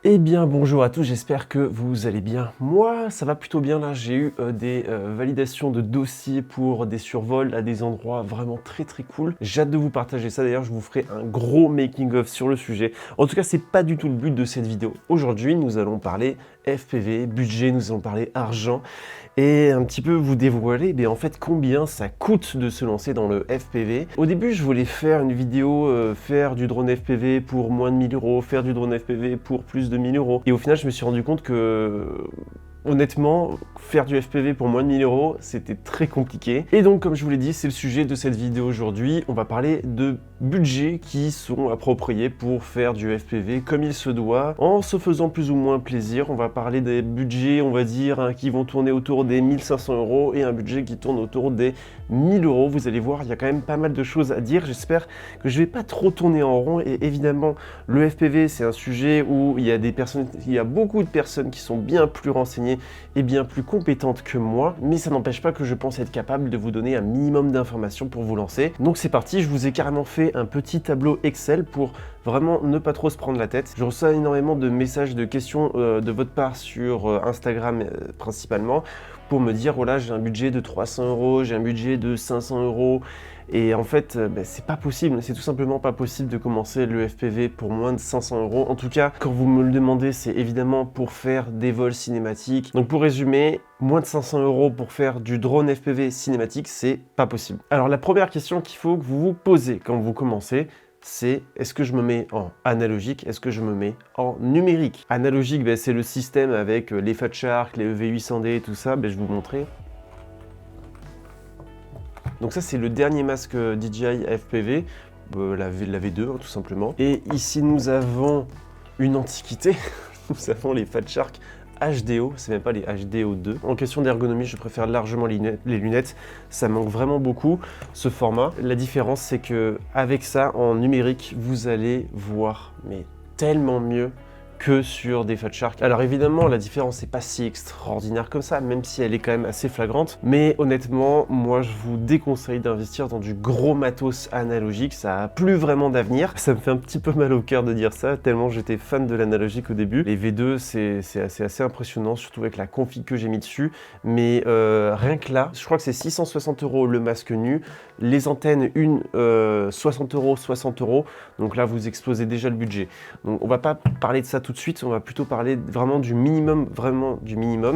Eh bien bonjour à tous, j'espère que vous allez bien. Moi ça va plutôt bien là, j'ai eu des validations de dossiers pour des survols à des endroits vraiment très cool. J'ai hâte de vous partager ça, d'ailleurs je vous ferai un gros making of sur le sujet. En tout cas c'est pas du tout le but de cette vidéo. Aujourd'hui nous allons parler FPV, budget, nous allons parler argent et un petit peu vous dévoiler en fait combien ça coûte de se lancer dans le FPV. Au début je voulais faire une vidéo, faire du drone FPV pour moins de 1000 €, faire du drone FPV pour plus de 1000 €. Et au final je me suis rendu compte que honnêtement, faire du FPV pour moins de 1000 €, c'était très compliqué. Et donc, comme je vous l'ai dit, c'est le sujet de cette vidéo aujourd'hui. On va parler de budgets qui sont appropriés pour faire du FPV comme il se doit, en se faisant plus ou moins plaisir. On va parler des budgets, on va dire, qui vont tourner autour des 1500 € et un budget qui tourne autour des 1000 €. Vous allez voir, il y a quand même pas mal de choses à dire. J'espère que je vais pas trop tourner en rond. Et évidemment, le FPV, c'est un sujet où il y a beaucoup de personnes qui sont bien plus renseignées et bien plus compétentes que moi, mais ça n'empêche pas que je pense être capable de vous donner un minimum d'informations pour vous lancer. Donc c'est parti, je vous ai carrément fait un petit tableau Excel pour vraiment ne pas trop se prendre la tête. Je reçois énormément de messages, de questions de votre part sur Instagram principalement, pour me dire voilà, j'ai un budget de 300 €, j'ai un budget de 500 €. Et en fait, c'est pas possible, c'est tout simplement pas possible de commencer le FPV pour moins de 500 €. En tout cas, quand vous me le demandez, c'est évidemment pour faire des vols cinématiques. Donc pour résumer, moins de 500 € pour faire du drone FPV cinématique, c'est pas possible. Alors la première question qu'il faut que vous vous posez quand vous commencez, c'est est-ce que je me mets en analogique, est-ce que je me mets en numérique? Analogique, c'est le système avec les Fat Shark, les EV800D, tout ça, je vais vous montrer. Donc ça c'est le dernier masque DJI FPV, la V2 tout simplement. Et ici nous avons une antiquité, nous avons les Fat Shark HDO, c'est même pas les HDO2. En question d'ergonomie, je préfère largement les lunettes, ça manque vraiment beaucoup ce format. La différence c'est que avec ça en numérique, vous allez voir mais tellement mieux que sur des Fat Shark. Alors évidemment, la différence n'est pas si extraordinaire comme ça, même si elle est quand même assez flagrante. Mais honnêtement, moi je vous déconseille d'investir dans du gros matos analogique, ça a plus vraiment d'avenir. Ça me fait un petit peu mal au cœur de dire ça, tellement j'étais fan de l'analogique au début. Les V2, c'est assez impressionnant, surtout avec la config que j'ai mis dessus. Mais rien que là, je crois que c'est 660 € le masque nu. Les antennes, une 60 €, 60 €. Donc là, vous explosez déjà le budget. Donc on va pas parler de ça tout de suite, on va plutôt parler vraiment du minimum,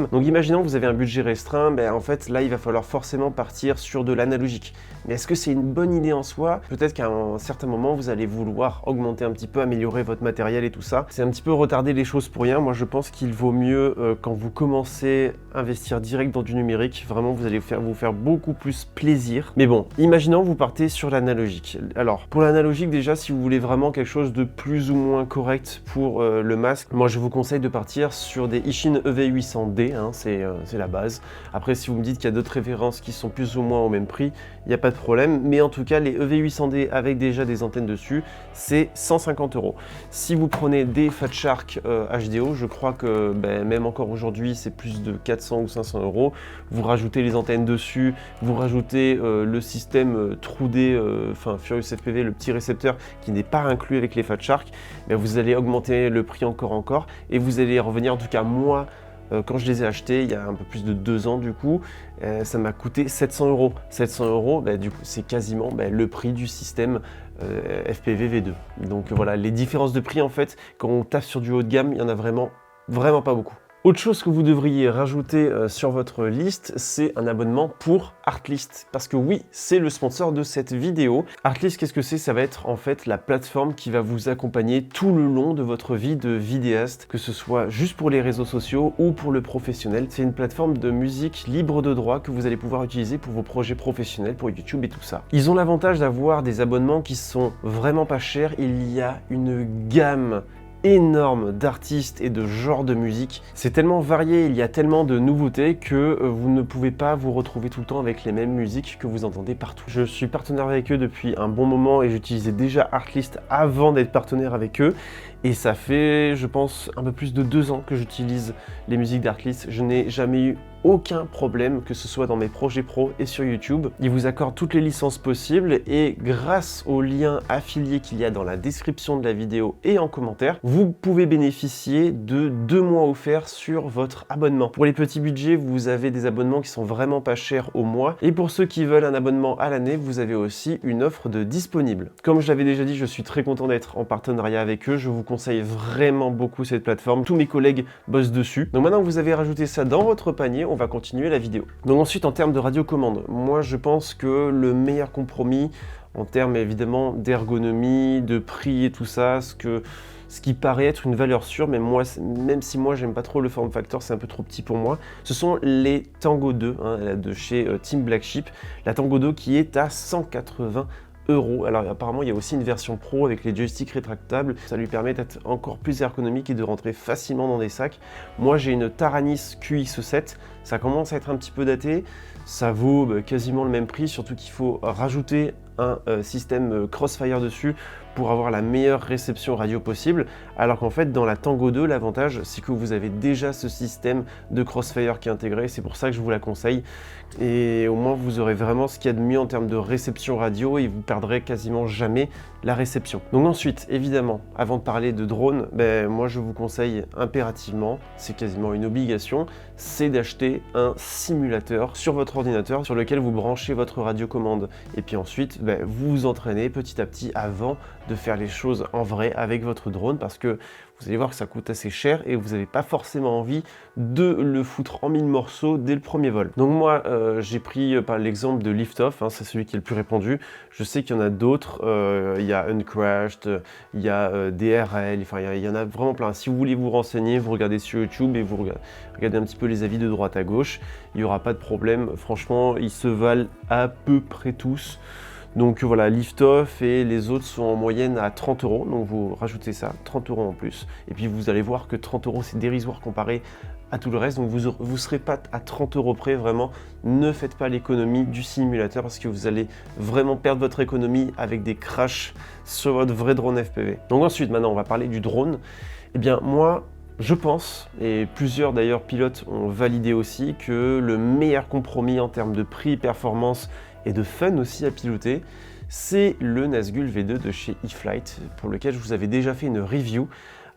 Donc imaginons que vous avez un budget restreint, en fait là il va falloir forcément partir sur de l'analogique. Mais est-ce que c'est une bonne idée en soi? Peut-être qu'à un certain moment vous allez vouloir augmenter un petit peu, améliorer votre matériel et tout ça. C'est un petit peu retarder les choses pour rien. Moi je pense qu'il vaut mieux quand vous commencez à investir direct dans du numérique, vraiment vous allez vous faire beaucoup plus plaisir. Mais bon, imaginons vous partez sur l'analogique. Alors pour l'analogique déjà, si vous voulez vraiment quelque chose de plus ou moins correct pour le masque, moi je vous conseille de partir sur des Ishin EV800D, c'est la base. Après si vous me dites qu'il y a d'autres références qui sont plus ou moins au même prix, il n'y a pas de problème, mais en tout cas les EV800D avec déjà des antennes dessus, c'est 150 €. Si vous prenez des Fat Shark HDO, je crois que même encore aujourd'hui c'est plus de 400 ou 500 €. Vous rajoutez les antennes dessus, vous rajoutez le système True-D, Furious FPV, le petit récepteur qui n'est pas inclus avec les Fat Shark, vous allez augmenter le prix encore, et vous allez revenir, en tout cas moi, quand je les ai achetés il y a un peu plus de 2 ans du coup, ça m'a coûté 700 €. 700 €, du coup c'est quasiment le prix du système FPV V2. Donc voilà, les différences de prix en fait, quand on tape sur du haut de gamme, il y en a vraiment pas beaucoup. Autre chose que vous devriez rajouter sur votre liste, c'est un abonnement pour Artlist. Parce que oui, c'est le sponsor de cette vidéo. Artlist, qu'est-ce que c'est? Ça va être en fait la plateforme qui va vous accompagner tout le long de votre vie de vidéaste, que ce soit juste pour les réseaux sociaux ou pour le professionnel. C'est une plateforme de musique libre de droit que vous allez pouvoir utiliser pour vos projets professionnels, pour YouTube et tout ça. Ils ont l'avantage d'avoir des abonnements qui sont vraiment pas chers. Il y a une gamme énorme d'artistes et de genres de musique. C'est tellement varié, il y a tellement de nouveautés que vous ne pouvez pas vous retrouver tout le temps avec les mêmes musiques que vous entendez partout. Je suis partenaire avec eux depuis un bon moment et j'utilisais déjà Artlist avant d'être partenaire avec eux. Et ça fait, je pense, un peu plus de 2 ans que j'utilise les musiques d'Artlist. Je n'ai jamais eu aucun problème, que ce soit dans mes projets pro et sur YouTube. Ils vous accordent toutes les licences possibles et grâce au lien affilié qu'il y a dans la description de la vidéo et en commentaire, vous pouvez bénéficier de 2 mois offerts sur votre abonnement. Pour les petits budgets, vous avez des abonnements qui sont vraiment pas chers au mois. Et pour ceux qui veulent un abonnement à l'année, vous avez aussi une offre de disponible. Comme je l'avais déjà dit, je suis très content d'être en partenariat avec eux. Je vous conseille vraiment beaucoup cette plateforme. Tous mes collègues bossent dessus. Donc maintenant que vous avez rajouté ça dans votre panier, on va continuer la vidéo. Donc ensuite, en termes de radiocommande, moi je pense que le meilleur compromis, en termes évidemment d'ergonomie, de prix et tout ça, ce qui paraît être une valeur sûre, mais moi, même si moi j'aime pas trop le form factor, c'est un peu trop petit pour moi, ce sont les Tango 2 de chez Team Black Sheep. La Tango 2 qui est à 180 €. Alors apparemment il y a aussi une version pro avec les joysticks rétractables, ça lui permet d'être encore plus ergonomique et de rentrer facilement dans des sacs. Moi j'ai une Taranis QX7, ça commence à être un petit peu daté, ça vaut quasiment le même prix, surtout qu'il faut rajouter un système Crossfire dessus pour avoir la meilleure réception radio possible, alors qu'en fait dans la Tango 2 l'avantage c'est que vous avez déjà ce système de Crossfire qui est intégré, c'est pour ça que je vous la conseille, et au moins vous aurez vraiment ce qu'il y a de mieux en termes de réception radio et vous perdrez quasiment jamais la réception. Donc ensuite évidemment, avant de parler de drone, moi je vous conseille impérativement, c'est quasiment une obligation, c'est d'acheter un simulateur sur votre ordinateur sur lequel vous branchez votre radiocommande et puis ensuite vous vous entraînez petit à petit avant de faire les choses en vrai avec votre drone, parce que vous allez voir que ça coûte assez cher et vous n'avez pas forcément envie de le foutre en 1000 morceaux dès le premier vol. Donc moi j'ai pris par l'exemple de Liftoff, c'est celui qui est le plus répandu. Je sais qu'il y en a d'autres, il y a Uncrashed, il y a DRL, enfin il y en a vraiment plein. Si vous voulez vous renseigner, vous regardez sur YouTube et vous regardez un petit peu les avis de droite à gauche, il n'y aura pas de problème. Franchement, ils se valent à peu près tous. Donc voilà, Liftoff et les autres sont en moyenne à 30 €, donc vous rajoutez ça, 30 € en plus. Et puis vous allez voir que 30 € c'est dérisoire comparé à tout le reste, donc vous ne serez pas à 30 € près, vraiment. Ne faites pas l'économie du simulateur parce que vous allez vraiment perdre votre économie avec des crashs sur votre vrai drone FPV. Donc ensuite, maintenant on va parler du drone. Eh bien moi, je pense, et plusieurs d'ailleurs pilotes ont validé aussi, que le meilleur compromis en termes de prix, performance et de fun aussi à piloter, c'est le Nazgul V2 de chez eFlight, pour lequel je vous avais déjà fait une review.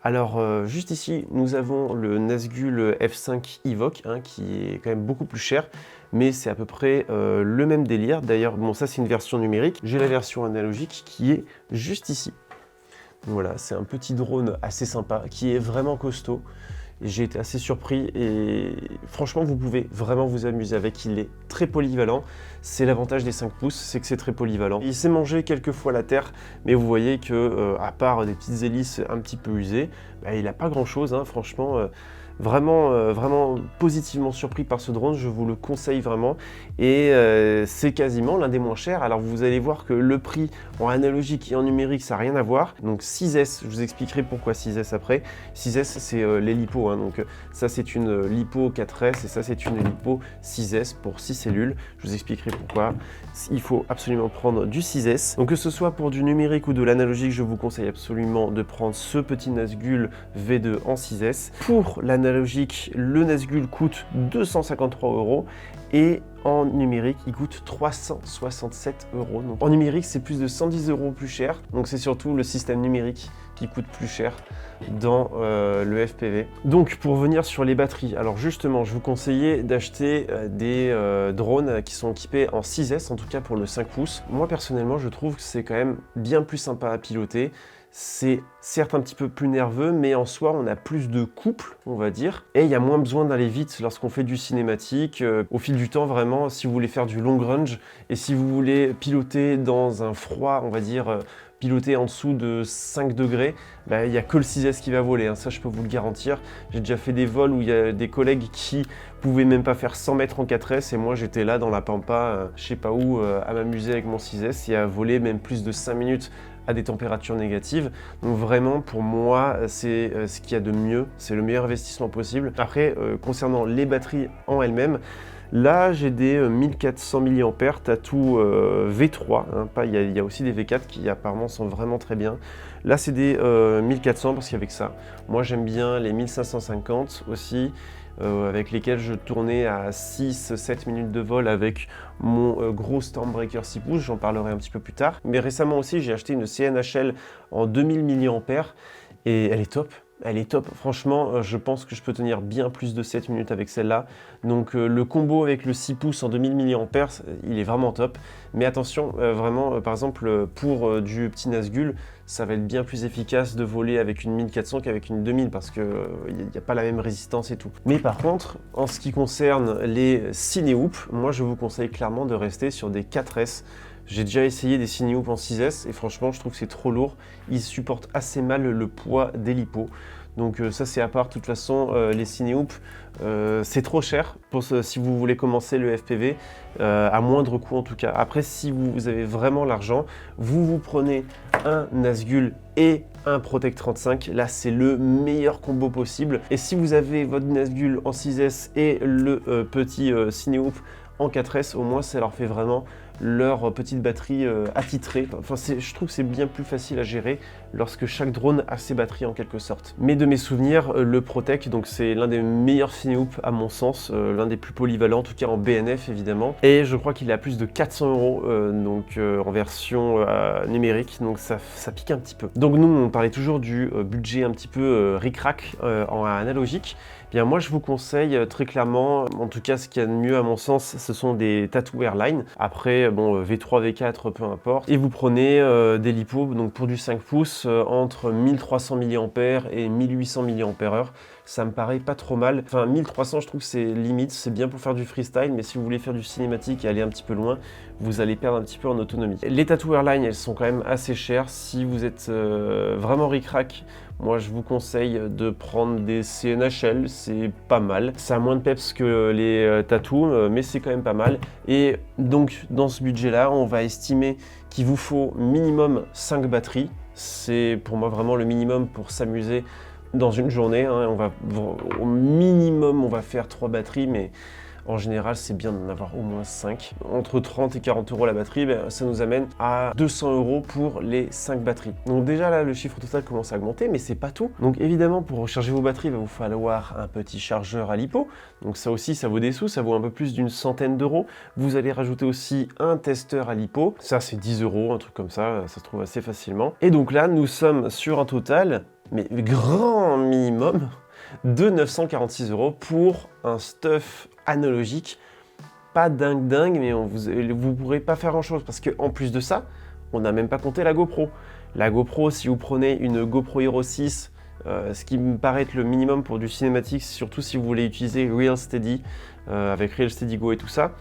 Alors juste ici, nous avons le Nazgul F5 Evoque, qui est quand même beaucoup plus cher, mais c'est à peu près le même délire. D'ailleurs, bon, ça c'est une version numérique, j'ai la version analogique qui est juste ici. Voilà, c'est un petit drone assez sympa, qui est vraiment costaud. J'ai été assez surpris et franchement vous pouvez vraiment vous amuser avec, il est très polyvalent. C'est l'avantage des 5 pouces, c'est que c'est très polyvalent. Il s'est mangé quelques fois la terre, mais vous voyez que à part des petites hélices un petit peu usées, il n'a pas grand chose, franchement. Vraiment positivement surpris par ce drone, je vous le conseille vraiment, et c'est quasiment l'un des moins chers. Alors vous allez voir que le prix en analogique et en numérique ça n'a rien à voir. Donc 6S, je vous expliquerai pourquoi 6S après. 6S c'est les LiPo, donc ça c'est une LiPo 4S et ça c'est une LiPo 6S pour 6 cellules. Je vous expliquerai pourquoi il faut absolument prendre du 6S. Donc que ce soit pour du numérique ou de l'analogique, je vous conseille absolument de prendre ce petit Nazgul V2 en 6S. Pour l'analogique, le Nazgul coûte 253 € et en numérique, il coûte 367 €. Donc, en numérique, c'est plus de 110 € plus cher. Donc c'est surtout le système numérique qui coûte plus cher dans le FPV. Donc pour revenir sur les batteries, alors justement, je vous conseillais d'acheter des drones qui sont équipés en 6S, en tout cas pour le 5 pouces. Moi personnellement, je trouve que c'est quand même bien plus sympa à piloter. C'est certes un petit peu plus nerveux, mais en soi, on a plus de couple, on va dire. Et il y a moins besoin d'aller vite lorsqu'on fait du cinématique. Au fil du temps, vraiment, si vous voulez faire du long range et si vous voulez piloter dans un froid, on va dire, piloter en dessous de 5 degrés, il n'y a que le 6S qui va voler, ça je peux vous le garantir. J'ai déjà fait des vols où il y a des collègues qui pouvaient même pas faire 100 mètres en 4S et moi j'étais là dans la pampa, je sais pas où, à m'amuser avec mon 6S et à voler même plus de 5 minutes à des températures négatives. Donc vraiment pour moi c'est ce qu'il y a de mieux, c'est le meilleur investissement possible. Après concernant les batteries en elles-mêmes, Là, j'ai des 1400 mAh Tattoo V3, hein, il y a aussi des V4 qui apparemment sont vraiment très bien. Là, c'est des 1400 parce qu'avec ça, moi j'aime bien les 1550 aussi, avec lesquels je tournais à 6-7 minutes de vol avec mon gros Stormbreaker 6 pouces, j'en parlerai un petit peu plus tard. Mais récemment aussi, j'ai acheté une CNHL en 2000 mAh et elle est top. Elle est top, franchement, je pense que je peux tenir bien plus de 7 minutes avec celle-là. Donc le combo avec le 6 pouces en 2000 mAh, il est vraiment top. Mais attention, vraiment, par exemple, pour du petit Nazgul, ça va être bien plus efficace de voler avec une 1400 qu'avec une 2000 parce qu'il n'y a pas la même résistance et tout. Mais par contre, en ce qui concerne les Cinehoops, moi je vous conseille clairement de rester sur des 4S. J'ai déjà essayé des Cinehoops en 6S et franchement je trouve que c'est trop lourd. Ils supportent assez mal le poids des lipos. Donc ça c'est à part, de toute façon les Cinehoops c'est trop cher pour si vous voulez commencer le FPV, à moindre coût en tout cas. Après si vous avez vraiment l'argent, vous prenez un Nazgul et un Protect 35, là c'est le meilleur combo possible. Et si vous avez votre Nazgul en 6S et le petit Cinehoop en 4S, au moins ça leur fait vraiment leur petite batterie attitrée. Enfin, je trouve que c'est bien plus facile à gérer lorsque chaque drone a ses batteries en quelque sorte. Mais de mes souvenirs, le Protect, donc c'est l'un des meilleurs Cinehoops à mon sens, l'un des plus polyvalents, en tout cas en BNF évidemment. Et je crois qu'il est à plus de 400 €, donc en version numérique, donc ça pique un petit peu. Donc nous, on parlait toujours du budget un petit peu ric-rac en analogique. Bien, moi je vous conseille très clairement, en tout cas ce qu'il y a de mieux à mon sens, ce sont des Tattoo Airline. Après, bon, V3, V4, peu importe. Et vous prenez des lipos, donc pour du 5 pouces, entre 1300 mAh et 1800 mAh. Ça me paraît pas trop mal. Enfin, 1300, je trouve que c'est limite, c'est bien pour faire du freestyle, mais si vous voulez faire du cinématique et aller un petit peu loin, vous allez perdre un petit peu en autonomie. Les Tattoo Airline, elles sont quand même assez chères. Si vous êtes vraiment ric-rac, moi je vous conseille de prendre des CNHL, c'est pas mal. Ça a moins de peps que les Tattoo, mais c'est quand même pas mal. Et donc dans ce budget-là, on va estimer qu'il vous faut minimum 5 batteries. C'est pour moi vraiment le minimum pour s'amuser dans une journée, hein. Au minimum, on va faire 3 batteries, mais en général, c'est bien d'en avoir au moins 5. Entre 30 et 40 € la batterie, ben, ça nous amène à 200 € pour les 5 batteries. Donc déjà là, le chiffre total commence à augmenter, mais c'est pas tout. Donc évidemment, pour recharger vos batteries, il va vous falloir un petit chargeur à lipo. Donc ça aussi, ça vaut des sous, ça vaut un peu plus d'une centaine d'euros. Vous allez rajouter aussi un testeur à lipo. Ça, c'est 10 €, un truc comme ça se trouve assez facilement. Et donc là, nous sommes sur un total, mais grand minimum, de 946 € pour un stuff analogique. Pas dingue, mais vous pourrez pas faire grand chose parce qu'en plus de ça, on n'a même pas compté la GoPro. La GoPro, si vous prenez une GoPro Hero 6, ce qui me paraît être le minimum pour du cinématique, surtout si vous voulez utiliser Real Steady, avec Real Steady Go et tout ça,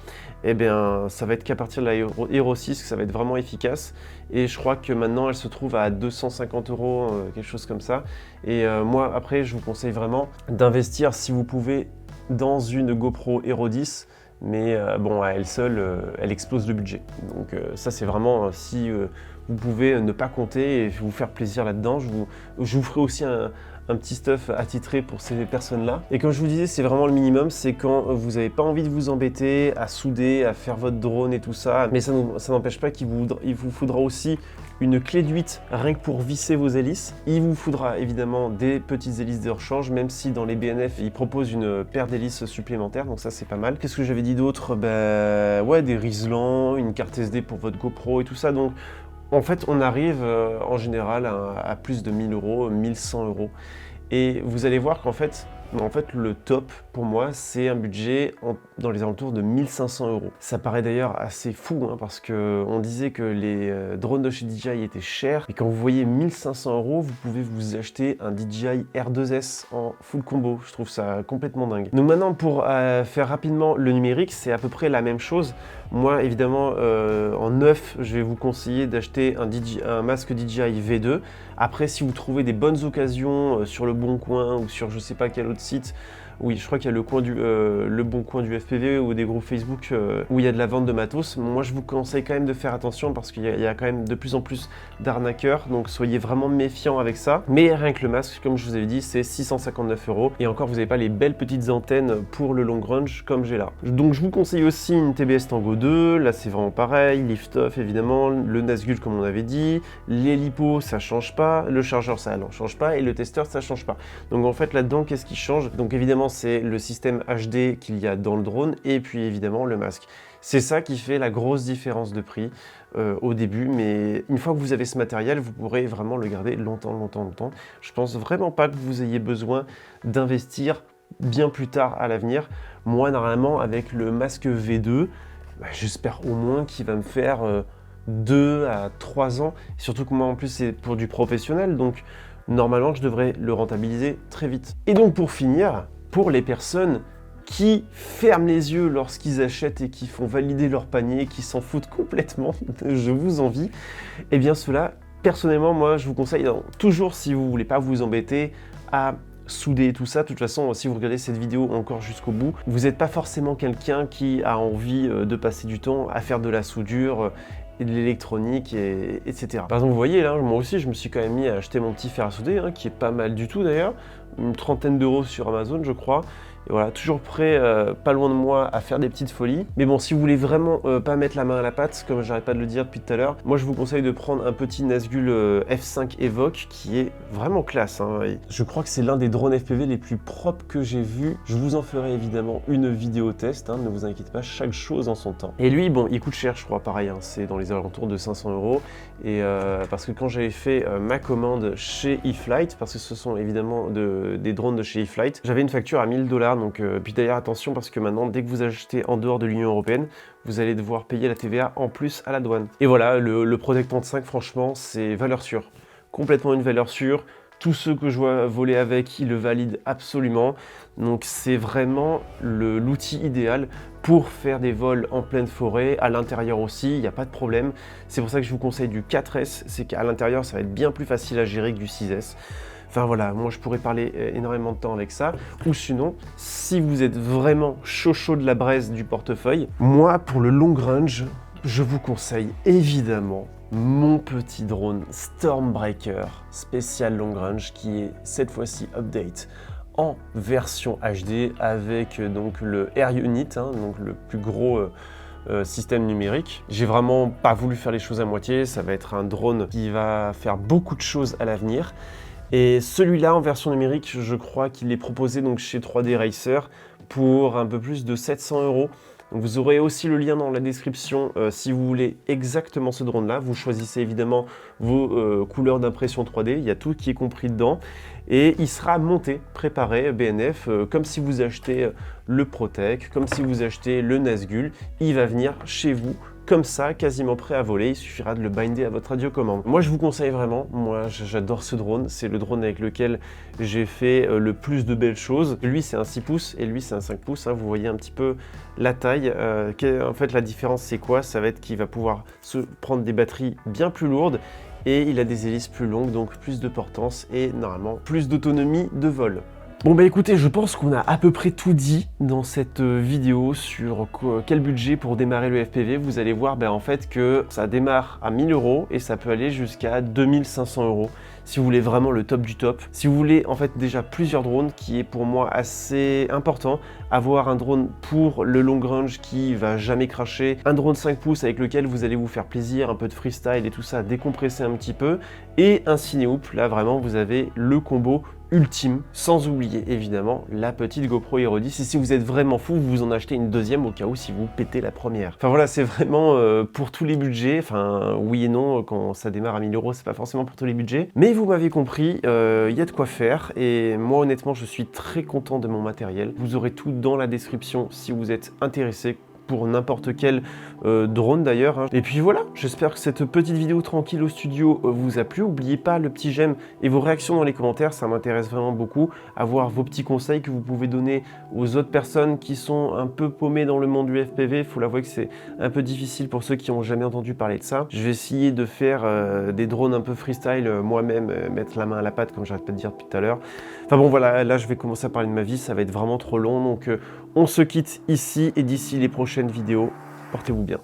eh bien ça va être qu'à partir de la Hero 6 que ça va être vraiment efficace. Et je crois que maintenant elle se trouve à 250 €, quelque chose comme ça. Et moi après je vous conseille vraiment d'investir si vous pouvez dans une GoPro Hero 10. Mais bon, à elle seule, elle explose le budget. Donc ça c'est vraiment si vous pouvez ne pas compter et vous faire plaisir là-dedans. Je vous ferai aussi un petit stuff attitré pour ces personnes-là. Et comme je vous disais, c'est vraiment le minimum, c'est quand vous n'avez pas envie de vous embêter à souder, à faire votre drone et tout ça. Mais ça n'empêche pas qu'il vous faudra aussi une clé de 8 rien que pour visser vos hélices. Il vous faudra évidemment des petites hélices de rechange, même si dans les BNF, ils proposent une paire d'hélices supplémentaires, donc ça c'est pas mal. Qu'est-ce que j'avais dit d'autre? Ouais, des Rislan, une carte SD pour votre GoPro et tout ça. Donc en fait, on arrive en général à plus de 1000 €, 1100 €. Et vous allez voir qu'en fait, le top pour moi, c'est un budget dans les alentours de 1500 €. Ça paraît d'ailleurs assez fou, hein, parce qu'on disait que les drones de chez DJI étaient chers. Et quand vous voyez 1500 €, vous pouvez vous acheter un DJI R2S en full combo. Je trouve ça complètement dingue. Donc maintenant, pour faire rapidement le numérique, c'est à peu près la même chose. Moi, évidemment, en neuf, je vais vous conseiller d'acheter un masque DJI V2. Après, si vous trouvez des bonnes occasions sur le Bon Coin ou sur je sais pas quel autre sites. Oui, je crois qu'il y a le bon coin du FPV ou des groupes Facebook où il y a de la vente de matos. Moi, je vous conseille quand même de faire attention parce qu'il y a quand même de plus en plus d'arnaqueurs, donc soyez vraiment méfiants avec ça. Mais rien que le masque, comme je vous avais dit, c'est 659 €. Et encore, vous n'avez pas les belles petites antennes pour le long range comme j'ai là. Donc, je vous conseille aussi une TBS Tango 2. Là, c'est vraiment pareil. Lift-off, évidemment. Le Nazgul, comme on avait dit. L'hélipo, ça change pas. Le chargeur, ça n'en change pas. Et le testeur, ça change pas. Donc, en fait, là-dedans, qu'est-ce qui change? Donc, évidemment, c'est le système HD qu'il y a dans le drone et puis évidemment le masque. C'est ça qui fait la grosse différence de prix au début, mais une fois que vous avez ce matériel, vous pourrez vraiment le garder longtemps. Je pense vraiment pas que vous ayez besoin d'investir bien plus tard à l'avenir. Moi, normalement, avec le masque V2, j'espère au moins qu'il va me faire 2 à 3 ans. Surtout que moi, en plus, c'est pour du professionnel, donc normalement, je devrais le rentabiliser très vite. Et donc, pour finir, pour les personnes qui ferment les yeux lorsqu'ils achètent et qui font valider leur panier, qui s'en foutent complètement, je vous envie, et bien cela, personnellement, moi, je vous conseille, toujours si vous voulez pas vous embêter à souder tout ça. De toute façon, si vous regardez cette vidéo encore jusqu'au bout, vous n'êtes pas forcément quelqu'un qui a envie de passer du temps à faire de la soudure et de l'électronique, etc. Par exemple, vous voyez là, moi aussi, je me suis quand même mis à acheter mon petit fer à souder, qui est pas mal du tout d'ailleurs, une trentaine d'euros sur Amazon, je crois. Et voilà, toujours prêt, pas loin de moi, à faire des petites folies. Mais bon, si vous voulez vraiment pas mettre la main à la pâte, comme j'arrête pas de le dire depuis tout à l'heure, moi je vous conseille de prendre un petit Nazgul F5 Evoque qui est vraiment classe. Je crois que c'est l'un des drones FPV les plus propres que j'ai vu. Je vous en ferai évidemment une vidéo test, ne vous inquiétez pas, chaque chose en son temps. Et lui, bon, il coûte cher, je crois, pareil, c'est dans les alentours de 500 €. Et parce que quand j'avais fait ma commande chez eFlight, parce que ce sont évidemment des drones de chez eFlight, j'avais une facture à 1000 $. Donc, puis d'ailleurs, attention, parce que maintenant, dès que vous achetez en dehors de l'Union Européenne, vous allez devoir payer la TVA en plus à la douane. Et voilà, le Protect 35, franchement, c'est valeur sûre. Complètement une valeur sûre. Tous ceux que je vois voler avec, ils le valident absolument. Donc c'est vraiment l'outil idéal pour faire des vols en pleine forêt, à l'intérieur aussi, il n'y a pas de problème. C'est pour ça que je vous conseille du 4S, c'est qu'à l'intérieur, ça va être bien plus facile à gérer que du 6S. Enfin voilà, moi je pourrais parler énormément de temps avec ça. Ou sinon, si vous êtes vraiment chaud de la braise du portefeuille, moi pour le long range, je vous conseille évidemment mon petit drone Stormbreaker spécial long range qui est cette fois-ci update en version HD avec donc le Air Unit, donc le plus gros système numérique. J'ai vraiment pas voulu faire les choses à moitié, ça va être un drone qui va faire beaucoup de choses à l'avenir. Et celui-là en version numérique, je crois qu'il est proposé donc chez 3D Racer pour un peu plus de 700 €. Donc vous aurez aussi le lien dans la description si vous voulez exactement ce drone-là. Vous choisissez évidemment vos couleurs d'impression 3D, il y a tout qui est compris dedans. Et il sera monté, préparé, BNF, comme si vous achetez le Protec, comme si vous achetez le Nazgul. Il va venir chez vous comme ça, quasiment prêt à voler, il suffira de le binder à votre radiocommande. Moi je vous conseille vraiment, moi j'adore ce drone, c'est le drone avec lequel j'ai fait le plus de belles choses. Lui c'est un 6 pouces et lui c'est un 5 pouces, vous voyez un petit peu la taille. En fait la différence c'est quoi? Ça va être qu'il va pouvoir se prendre des batteries bien plus lourdes et il a des hélices plus longues, donc plus de portance et normalement plus d'autonomie de vol. Bon bah écoutez, je pense qu'on a à peu près tout dit dans cette vidéo sur quel budget pour démarrer le FPV. Vous allez voir en fait que ça démarre à 1000 € et ça peut aller jusqu'à 2500 € si vous voulez vraiment le top du top. Si vous voulez en fait déjà plusieurs drones, qui est pour moi assez important, avoir un drone pour le long range qui va jamais cracher, un drone 5 pouces avec lequel vous allez vous faire plaisir, un peu de freestyle et tout ça, décompresser un petit peu, et un Cinehoop, là vraiment vous avez le combo ultime, sans oublier évidemment la petite GoPro Hero 10. Et si vous êtes vraiment fou, vous en achetez une deuxième au cas où si vous pétez la première. Enfin voilà, c'est vraiment pour tous les budgets. Enfin oui et non, quand ça démarre à 1000 €, c'est pas forcément pour tous les budgets. Mais vous m'avez compris, y a de quoi faire. Et moi honnêtement, je suis très content de mon matériel. Vous aurez tout dans la description si vous êtes intéressé. pour n'importe quel drone d'ailleurs, hein. Et puis voilà, j'espère que cette petite vidéo tranquille au studio vous a plu. N'oubliez pas le petit j'aime et vos réactions dans les commentaires, ça m'intéresse vraiment beaucoup. Avoir vos petits conseils que vous pouvez donner aux autres personnes qui sont un peu paumées dans le monde du FPV. Il faut l'avouer que c'est un peu difficile pour ceux qui n'ont jamais entendu parler de ça. Je vais essayer de faire des drones un peu freestyle moi-même, mettre la main à la pâte comme j'arrête pas de dire depuis tout à l'heure. Enfin bon voilà, là je vais commencer à parler de ma vie, ça va être vraiment trop long. Donc on se quitte ici et d'ici les prochaines vidéos, portez-vous bien.